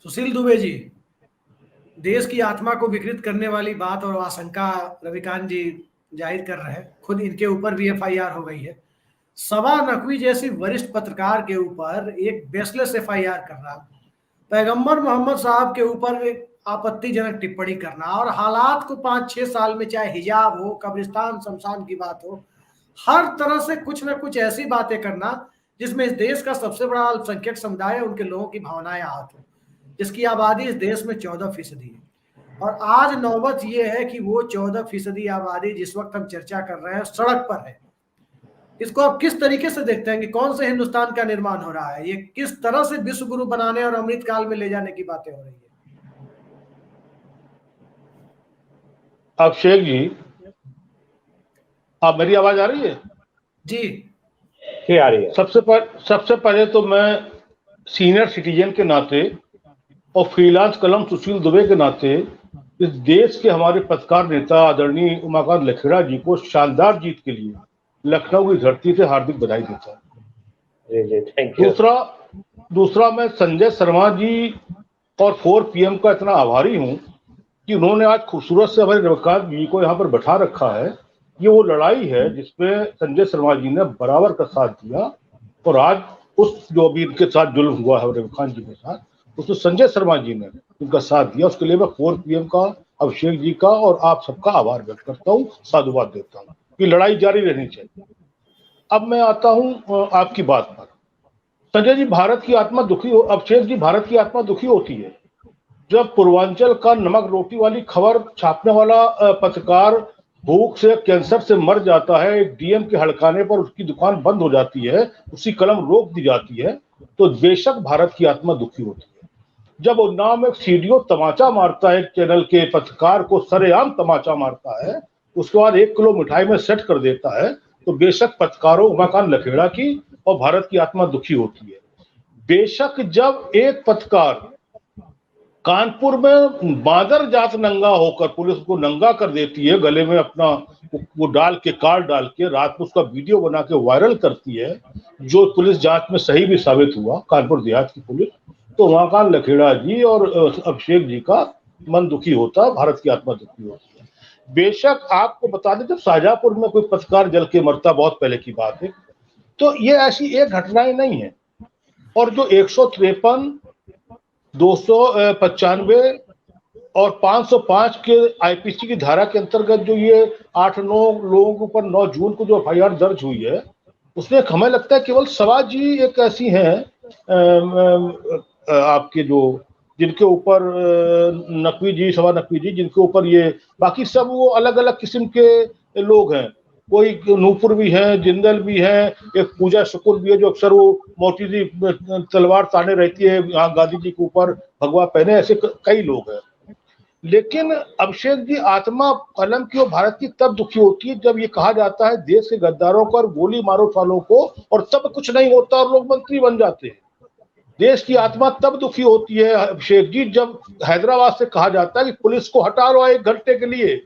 सुशील दुबे जी, देश की आत्मा को विकृत करने वाली बात और आशंका रविकांत जी जाहिर कर रहे हैं। खुद इनके ऊपर भी एफआईआर हो गई है। सबा नकवी जैसी वरिष्ठ पत्रकार के ऊपर एक बेसलेस एफआईआर करना, पैगंबर मोहम्मद साहब के ऊपर एक आपत्तिजनक टिप्पणी करना और हालात को 5-6 साल में, चाहे हिजाब हो, कब्रिस्तान शमशान की बात हो, हर तरह से कुछ ना कुछ ऐसी बातें करना जिसमें इस देश का सबसे बड़ा अल्पसंख्यक समुदाय है, उनके लोगों की भावनाएं आहत हो, जिसकी आबादी इस देश में 14% है। और आज नौबत यह है कि वो 14% आबादी जिस वक्त हम चर्चा कर रहे हैं सड़क पर है। इसको आप किस तरीके से देखते हैं कि कौन से हिंदुस्तान का निर्माण हो रहा है? ये किस तरह से विश्व गुरु बनाने और अमृत काल में ले जाने की बातें हो रही है? अभिषेक जी, आप मेरी आवाज आ रही है? जी आ रही है। सबसे पहले तो मैं सीनियर सिटीजन के नाते और फ्रीलांस कलम सुशील दुबे के नाते इस देश के हमारे पत्रकार नेता आदरणीय उमाकांत लखेड़ा जी को शानदार जीत के लिए लखनऊ की धरती से हार्दिक बधाई देता हूँ। दूसरा मैं संजय शर्मा जी और 4 PM का इतना आभारी हूँ कि उन्होंने आज खूबसूरत से हमारे रविकांत जी को यहाँ पर बैठा रखा है। ये वो लड़ाई है जिसमें संजय शर्मा जी ने बराबर का साथ दिया और आज उस जो अभी इनके साथ जुल्म हुआ है रविकांत जी के साथ, उसमें संजय शर्मा जी ने उनका साथ दिया। उसके लिए मैं 4 PM का, अभिषेक जी का और आप सबका आभार व्यक्त करता हूँ, साधुवाद देता हूँ कि लड़ाई जारी रहनी चाहिए। अब मैं आता हूँ आपकी बात पर। संजय जी, भारत की आत्मा दुखी हो, अभिषेक जी, भारत की आत्मा दुखी होती है जब पूर्वांचल का नमक रोटी वाली खबर छापने वाला पत्रकार भूख से, कैंसर से मर जाता है, एक डीएम के हड़काने पर उसकी दुकान बंद हो जाती है, उसकी कलम रोक दी जाती है, तो बेशक भारत की आत्मा दुखी होती है। जब उन्नाव में सीडीओ तमाचा मारता है, एक चैनल के पत्रकार को सरेआम तमाचा मारता है, उसके बाद 1 किलो मिठाई में सेट कर देता है, तो बेशक पत्रकारों उमाकांत लखेड़ा की और भारत की आत्मा दुखी होती है। बेशक जब एक पत्रकार कानपुर में बादर जात नंगा होकर पुलिस को नंगा कर देती है, गले में अपना वो डाल के, कार्ड डाल के, रात में उसका वीडियो बना के वायरल करती है, जो पुलिस जांच में सही भी साबित हुआ, कानपुर देहात की पुलिस, तो उमाकांत लखेड़ा जी और अभिषेक जी का मन दुखी होता, भारत की आत्मा दुखी होती है। बेशक आपको बता दें, जब शाहजहांपुर में कोई पत्रकार जल के मरता, बहुत पहले की बात है, तो ये ऐसी एक घटनाएं नहीं है। और जो 153, 295 और 505 के आईपीसी की धारा के अंतर्गत जो ये 8-9 लोगों के ऊपर 9 जून को जो एफआईआर दर्ज हुई है, उसमें हमें लगता है केवल सवा जी एक ऐसी हैं आपके जो जिनके ऊपर नकवी जी, सवा नकवी जी, जिनके ऊपर ये, बाकी सब वो अलग अलग किस्म के लोग हैं। कोई नूपुर भी है, जिंदल भी है, एक पूजा शुक्र भी है जो अक्सर वो मोटी सी तलवार ताने रहती है यहाँ गांधी जी के ऊपर भगवा पहने, ऐसे कई लोग हैं। लेकिन अभिषेक जी, आत्मा कलम की और भारत की तब दुखी होती है जब ये कहा जाता है देश के गद्दारों को और गोली मारो सालों को, और तब कुछ नहीं होता और लोग मंत्री बन जाते हैं। देश की आत्मा तब दुखी होती है अभिषेक जी जब हैदराबाद से कहा जाता है कि पुलिस को हटा लो 1 घंटे के लिए,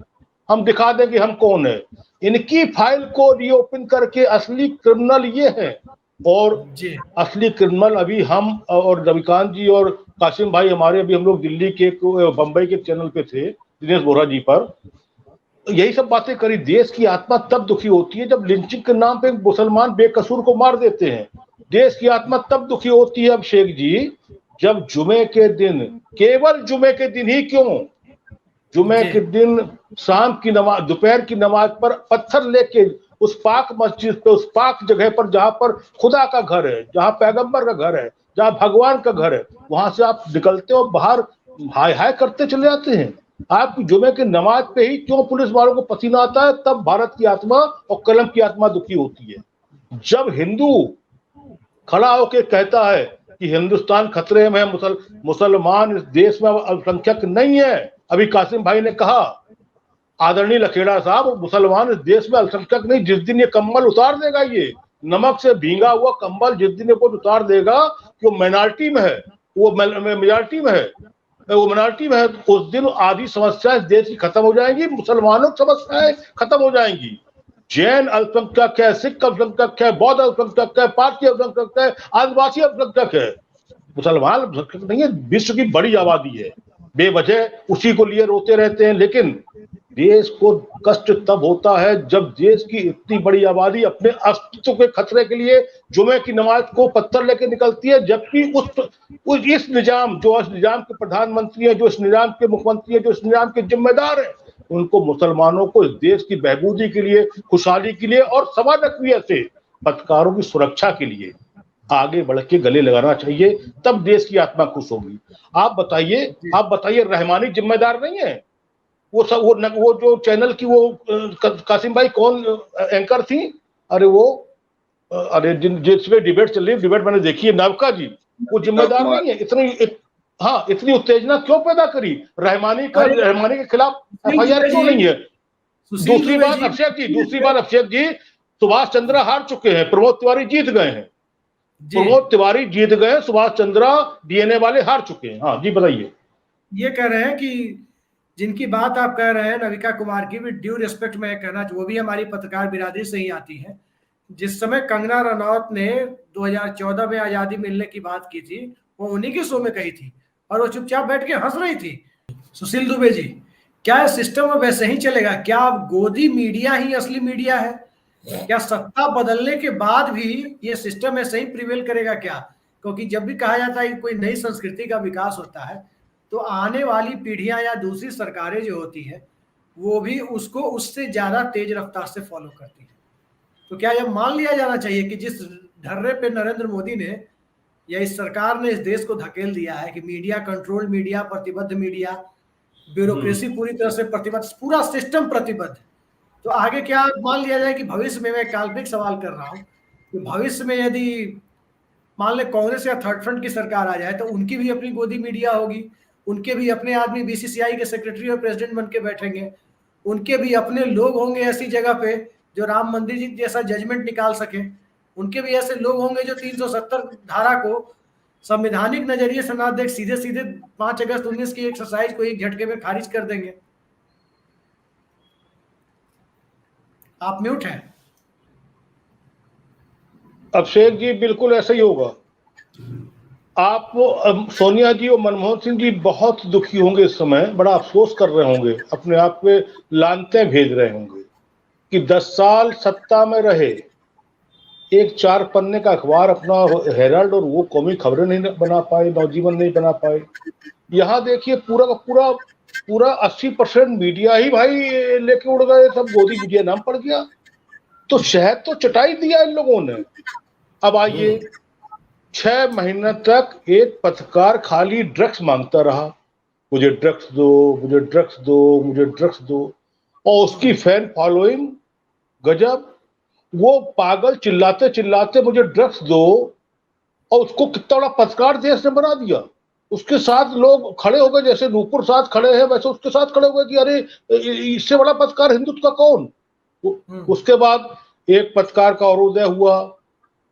हम दिखा देंगे हम कौन है। इनकी फाइल को रीओपन करके असली क्रिमिनल ये हैं, और असली क्रिमिनल अभी हम और रविकांत जी और कासिम भाई हमारे, अभी हम लोग दिल्ली के बंबई के चैनल पे थे दिनेश बोरा जी पर, यही सब बातें करी। देश की आत्मा तब दुखी होती है जब लिंचिंग के नाम पे मुसलमान बेकसूर को मार देते हैं। देश की आत्मा तब दुखी होती है अभिषेक जी जब जुमे के दिन, केवल जुमे के दिन ही क्यों, जुमे के दिन शाम की नमाज, दोपहर की नमाज पर पत्थर लेके उस पाक मस्जिद पे, उस पाक जगह पर जहां पर खुदा का घर है, जहां पैगंबर का घर है, जहां भगवान का घर है, वहां से आप निकलते हो बाहर हाय हाय करते चले जाते हैं। आपकी जुमे की नमाज पे ही क्यों पुलिस वालों को पसीना आता है, तब भारत की आत्मा और कलम की आत्मा दुखी होती है। जब हिंदू खड़ा होकर कहता है कि हिंदुस्तान खतरे में है, मुसलमान इस देश में अल्पसंख्यक नहीं है, अभी कासिम भाई ने कहा, आदरणीय लखेड़ा साहब, मुसलमान इस देश में अल्पसंख्यक नहीं, जिस दिन ये कंबल उतार देगा, ये नमक से भींगा हुआ कंबल जिस दिन वो उतार देगा कि वो माइनॉरिटी में है, वो मेजॉरिटी में है, वो मिनॉरिटी में है, उस दिन आधी समस्याएं इस देश की खत्म हो जाएंगी, मुसलमानों की समस्याएं खत्म हो जाएंगी। जैन अल्पसंख्यक है, सिख अल्पसंख्यक है, बौद्ध अल्पसंख्यक है, पारसी अल्पसंख्यक है, आदिवासी अल्पसंख्यक है, मुसलमान नहीं है, विश्व की बड़ी आबादी है, बेवजह उसी को लिए रोते रहते हैं। लेकिन देश को कष्ट तब होता है जब देश की इतनी बड़ी आबादी अपने अस्तित्व के खतरे के लिए जुमे की नमाज को पत्थर लेके निकलती है, जबकि इस निजाम, जो इस निजाम के प्रधानमंत्री हैं, जो इस निजाम के मुख्यमंत्री हैं, जो इस निजाम के जिम्मेदार हैं, उनको मुसलमानों को इस देश की बहबूदी के लिए, खुशहाली के लिए और सवा नकवी से पत्रकारों की सुरक्षा के लिए आगे बढ़ के गले लगाना चाहिए, तब देश की आत्मा खुश होगी। आप बताइए रहमानी जिम्मेदार नहीं है? वो सब वो जो चैनल की वो कासिम भाई कौन एंकर थी, अरे वो अरे जिसमें डिबेट चल रही है, डिबेट मैंने देखी है, नवका जी, वो जिम्मेदार नहीं है? इतनी उत्तेजना क्यों पैदा करी? रहमानी के खिलाफ एफआईआर क्यों नहीं है? दूसरी बात अभिषेक जी, सुभाष चंद्रा हार चुके हैं, प्रमोद तिवारी जीत गए हैं। सुभाष चंद्रा डीएनए वाले हार चुके हैं। हाँ जी बताइए। ये कह रहे हैं कि जिनकी बात आप कह रहे हैं नविका कुमार की भी ड्यू रिस्पेक्ट में कहना, वो भी हमारी पत्रकार बिरादरी से ही आती है। जिस समय कंगना रनौत ने 2014 में आजादी मिलने की बात की थी, वो उन्हीं के शो में कही थी और वो चुपचाप बैठ के हंस रही थी। सुशील दुबे जी, क्या सिस्टम वैसे ही चलेगा? क्या गोदी मीडिया ही असली मीडिया है? क्या सत्ता बदलने के बाद भी ये सिस्टम ऐसे ही प्रिवेल करेगा क्या? क्योंकि जब भी कहा जाता है कि कोई नई संस्कृति का विकास होता है, तो आने वाली पीढ़ियां या दूसरी सरकारें जो होती है वो भी उसको उससे ज्यादा तेज रफ्तार से फॉलो करती है। तो क्या यह मान लिया जाना चाहिए कि जिस ढर्रे पे नरेंद्र मोदी ने या इस सरकार ने इस देश को धकेल दिया है कि मीडिया कंट्रोल मीडिया, प्रतिबद्ध मीडिया, ब्यूरोक्रेसी पूरी तरह से प्रतिबद्ध, पूरा सिस्टम प्रतिबद्ध, तो आगे क्या मान लिया जाए कि भविष्य में, मैं काल्पनिक सवाल कर रहा हूं कि भविष्य में यदि मान ले कांग्रेस या थर्ड फ्रंट की सरकार आ जाए तो उनकी भी अपनी गोदी मीडिया होगी, उनके भी अपने आदमी बीसीसीआई के सेक्रेटरी और प्रेसिडेंट बन के बैठेंगे, उनके भी अपने लोग होंगे ऐसी जगह पे जो राम मंदिर जी जैसा जजमेंट निकाल सके, उनके भी ऐसे लोग होंगे जो 370 धारा को संवैधानिक नजरिए से ना देख सीधे सीधे 5 अगस्त 19 की एक्सरसाइज को एक झटके में खारिज कर देंगे। आप म्यूट हैं। अभिषेक जी बिल्कुल ऐसा ही होगा। आप सोनिया जी और मनमोहन सिंह जी बहुत दुखी होंगे इस समय, बड़ा अफसोस कर रहे होंगे, अपने आप पे लानतें भेज रहे होंगे कि 10 साल सत्ता में रहे, एक 4 पन्ने का अखबार अपना हेराल्ड और वो कौमी खबरें नहीं बना पाए, नवजीवन नहीं बना पाए। यहाँ देखिए पूरा का पूरा 80% मीडिया ही भाई लेके उड़ गए, सब गोदी मीडिया नाम पड़ गया। तो शहद तो चटाई दिया इन लोगों ने। अब आइए, 6 महीने तक एक पत्रकार खाली ड्रग्स मांगता रहा, मुझे ड्रग्स दो, मुझे ड्रग्स दो, मुझे ड्रग्स दो, और उसकी फैन फॉलोइंग गजब। वो पागल चिल्लाते चिल्लाते मुझे ड्रग्स दो, और उसको कितना बड़ा पत्रकार देश ने बना दिया। उसके साथ लोग खड़े हो गए, जैसे नूपुर साथ खड़े हैं वैसे उसके साथ खड़े हो गए कि अरे इससे बड़ा पत्रकार हिंदुत्व का कौन। उसके बाद एक पत्रकार का और उदय हुआ,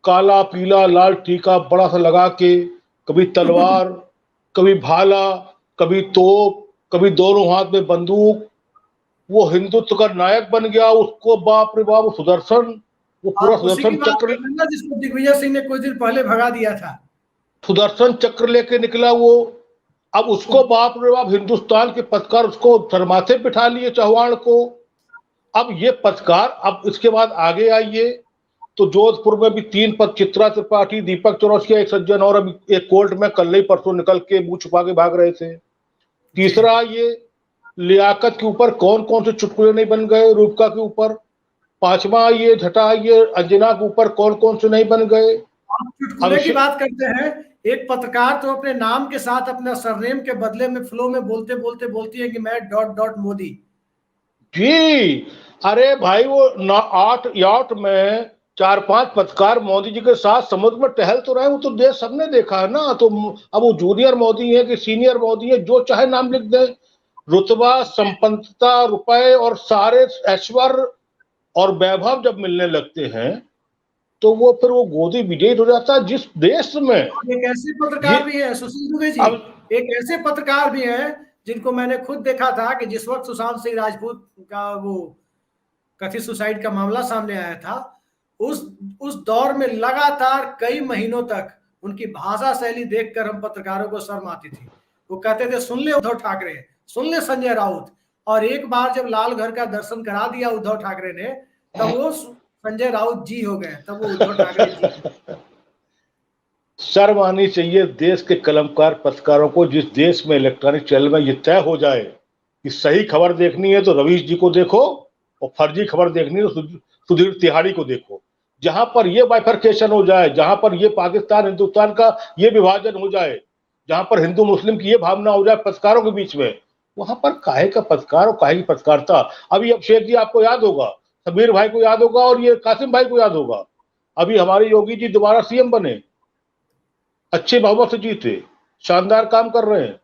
काला पीला लाल टीका बड़ा सा लगा के, कभी तलवार कभी भाला कभी तोप, कभी दोनों हाथ में बंदूक, वो हिंदुत्व का नायक बन गया। उसको बाप रे बाप, सुदर्शन, वो पूरा सुदर्शन चक्र, जिसको दिग्विजय सिंह ने कुछ दिन पहले भगा दिया था, सुदर्शन चक्र लेके निकला वो। अब उसको बाप रे बाप, हिंदुस्तान के पत्रकार उसको सरमाथे बिठा लिए, चौहान को। अब ये पत्रकार, अब इसके बाद आगे आइए तो जोधपुर में भी 3 पद, चित्रा त्रिपाठी, दीपक चौरसिया, एक सज्जन और अभी एक कोर्ट में कल ही परसों निकल के मुंह छुपा के भाग रहे थे। तीसरा ये लियाकत के ऊपर कौन कौन से चुटकुले नहीं बन गए, रूपका के ऊपर। 5वां ये झटा, ये अंजना के ऊपर कौन कौन से नहीं बन गए। चुटकुले की बात करते हैं, एक पत्रकार तो अपने नाम के साथ अपना सरनेम के बदले में फ्लो में बोलते बोलते बोलती है कि मैं ... मोदी जी। अरे भाई वो 8 यार्ड में 4-5 पत्रकार मोदी जी के साथ समुद्र में टहल तो रहे, वो तो देश सबने देखा है ना। तो अब वो जूनियर मोदी है कि सीनियर मोदी है, जो चाहे नाम लिख दे, रुतबा, संपन्नता, रुपए और सारे ऐश्वर्य और वैभव जब मिलने लगते हैं तो वो फिर वो गोदी विजयी हो जाता है। जिस देश में एक ऐसे पत्रकार भी है सुशील दुबे जी, एक ऐसे पत्रकार भी हैं जिनको मैंने खुद देखा था कि जिस वक्त सुशांत सिंह राजपूत का वो कथित सुसाइड का मामला सामने आया था, उस दौर में लगातार कई महीनों तक उनकी भाषा शैली देखकर हम पत्रकारों को शर्म आती थी। वो कहते थे सुन ले उद्धव ठाकरे, सुन ले संजय राउत। और एक बार जब लाल घर का दर्शन करा दिया उद्धव ठाकरे ने, तब वो संजय राउत जी हो गए, तब वो उद्धव ठाकरे जी। शर्म आनी चाहिए देश के कलमकार पत्रकारों को। जिस देश में इलेक्ट्रॉनिक चैनल में ये तय हो जाए कि सही खबर देखनी है तो रवीश जी को देखो, और फर्जी खबर देखनी है तो सुधीर तिहाड़ी को देखो। जहां पर ये बाइफरकेशन हो जाए, जहां पर ये पाकिस्तान हिंदुस्तान का ये विभाजन हो जाए, जहां पर हिंदू मुस्लिम की ये भावना हो जाए पत्रकारों के बीच में, वहां पर काहे का पत्रकार और काहे की पत्रकारिता। अभी अब शेख जी आपको याद होगा, समीर भाई को याद होगा, और ये कासिम भाई को याद होगा। अभी हमारे योगी जी दोबारा सीएम बने, अच्छे बहुमत से जीते, शानदार काम कर रहे हैं,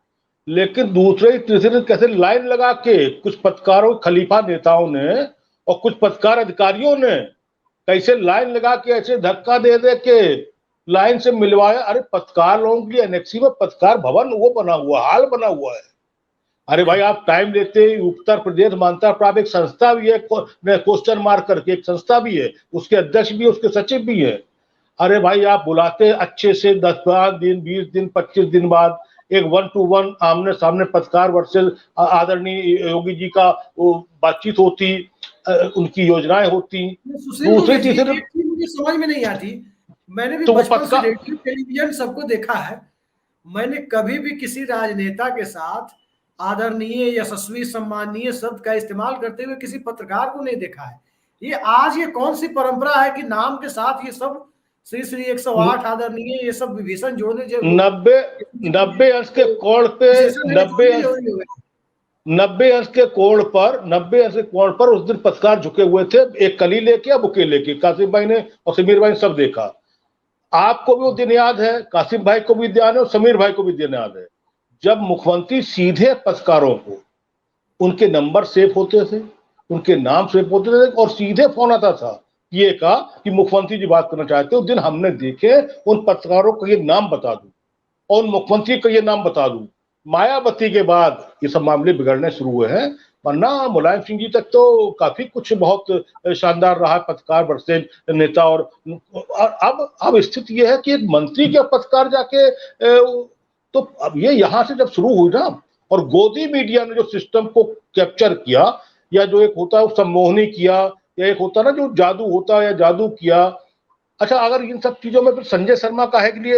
लेकिन दूसरे तीसरे कैसे लाइन लगा के कुछ पत्रकारों खलीफा नेताओं ने और कुछ पत्रकार अधिकारियों ने कैसे लाइन लगा के ऐसे धक्का दे दे के लाइन से मिलवाया। अरे पत्रकार लोगों के लिए एनेक्सी में पत्रकार भवन वो बना हुआ, हाल बना हुआ है। अरे भाई आप टाइम लेते, उत्तर प्रदेश मानता प्राप्त एक संस्था भी है, क्वेश्चन मार्क करके एक संस्था भी है, उसके अध्यक्ष भी है, उसके सचिव भी है। अरे भाई आप बुलाते अच्छे से 10 दिन 20 दिन 25 दिन बाद एक 1-to-1 आमने सामने पत्रकार वर्सेस आदरणीय योगी जी का वो बातचीत होती, उनकी योजनाएं होती। दूसरे तीसरे मुझे समझ में नहीं आती। मैंने भी तो बचपन से रेडियो टेलीविजन सबको देखा है, मैंने कभी भी किसी राजनेता के साथ आदरणीय यशस्वी सम्माननीय शब्द का इस्तेमाल करते हुए किसी पत्रकार को नहीं देखा है। ये आज ये कौन सी परंपरा है कि नाम के साथ ये सब श्री श्री 108 आदरणीय ये सब विभीषण जोड़ने जो 90 अंश के कोण पे 90 अंश के कोण पर उस दिन पत्रकार झुके हुए थे, एक कली लेके या बुके लेके। कासिम भाई ने और समीर भाई ने सब देखा। आपको भी वो दिन याद है, कासिम भाई को भी ध्यान है और समीर भाई को भी दिन याद है, जब मुख्यमंत्री सीधे पत्रकारों को, उनके नंबर सेव होते थे, उनके नाम सेव होते थे और सीधे फोन आता था, ये कहा कि मुख्यमंत्री जी बात करना चाहते हो। उस दिन हमने देखे उन पत्रकारों को ये नाम बता दूं और उन मुख्यमंत्री को ये नाम बता दूं। मायावती के बाद ये सब मामले बिगड़ने शुरू हुए हैं, वरना मुलायम सिंह जी तक तो काफी कुछ बहुत शानदार रहा पत्रकार वर्सेस नेता। और अब स्थिति ये है कि एक मंत्री के पत्रकार जाके तो अब ये यहां से जब शुरू हुई ना, और गोदी मीडिया ने जो सिस्टम को कैप्चर किया, या जो एक होता है सम्मोहनी किया, या एक होता ना जो जादू होता है या जादू किया। अच्छा अगर इन सब चीजों में फिर संजय शर्मा काहे के लिए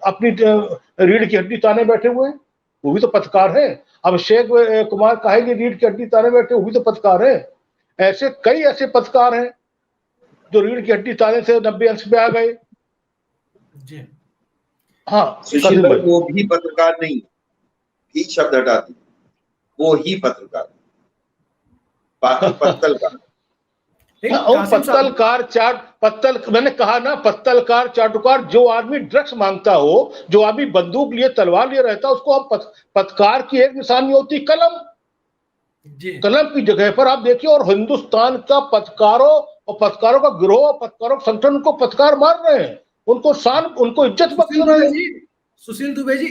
अपनी रीढ़ की हड्डी ताने बैठे हुए हैं, वो भी तो पत्रकार है। अभिषेक कुमार काहे के रीढ़ की हड्डी ताने बैठे, वो भी तो पत्रकार है। ऐसे कई ऐसे पत्रकार हैं जो रीढ़ की हड्डी ताने से 90 अंश पे आ गए। हाँ वो भी पत्रकार नहीं, ही शब्द हटा दी, वो ही पत्रकार, बाकी पत्तलकार। मैंने कहा ना, पत्तलकार चाटुकार। जो आदमी ड्रग्स मांगता हो, जो आदमी बंदूक लिए तलवार लिए रहता है, उसको हम पत्रकार की एक निशानी होती कलम। कलम की जगह पर आप देखिए, और हिंदुस्तान का पत्रकारों और पत्रकारों का गिरोह, पत्रकारों का संगठन उनको पत्रकार मार रहे हैं, उनको इज्जत बख्श रहे हैं। सुशील दुबे जी